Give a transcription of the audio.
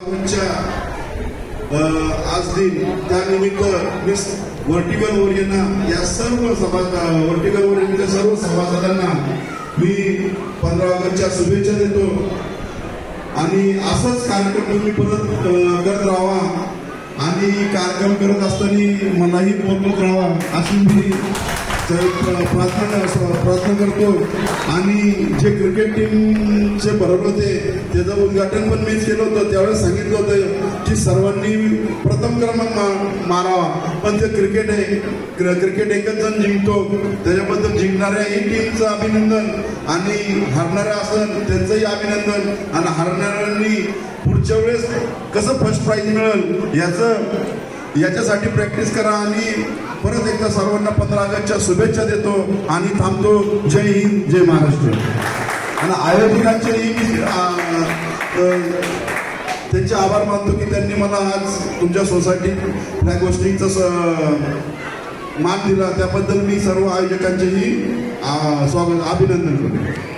आज दिन त्यानिमित्त मिस व्हर्टिकल ओरियना या सर्व व्हर्टिकल ओरियनच्या सर्व सभासदांना मी 15 ऑगस्टच्या शुभेच्छा देतो आणि असंच कार्यक्रम तुम्ही परत करत राहा आणि कार्यक्रम करत असताना मलाही बोलत राहा अशी मी प्रार्थना करतो। आणि जे क्रिकेट टीमचे बरोबर होते त्याचं उद्घाटन पण मीच केलं होतं, त्यावेळेस सांगितलं होतं की सर्वांनी प्रथम क्रमांक मारावा, पण ते क्रिकेट आहे, क्रिकेट एकच जण जिंकतो, त्याच्याबद्दल जिंकणाऱ्याही टीमचं अभिनंदन आणि हरणाऱ्या असेल त्यांचंही अभिनंदन आणि हरणाऱ्यांनी पुढच्या वेळेस कसं फर्स्ट प्राइज मिळेल याच्यासाठी प्रॅक्टिस करा। आणि परत एकदा सर्वांना 15 ऑगस्टच्या शुभेच्छा देतो आणि थांबतो। जय हिंद, जय महाराष्ट्र। आणि आयोजकांचेही त्यांचे आभार मानतो की त्यांनी मला आज तुमच्या सोसायटीत या गोष्टींचा मान दिला, त्याबद्दल मी सर्व आयोजकांचेही स्वागत अभिनंदन करतो।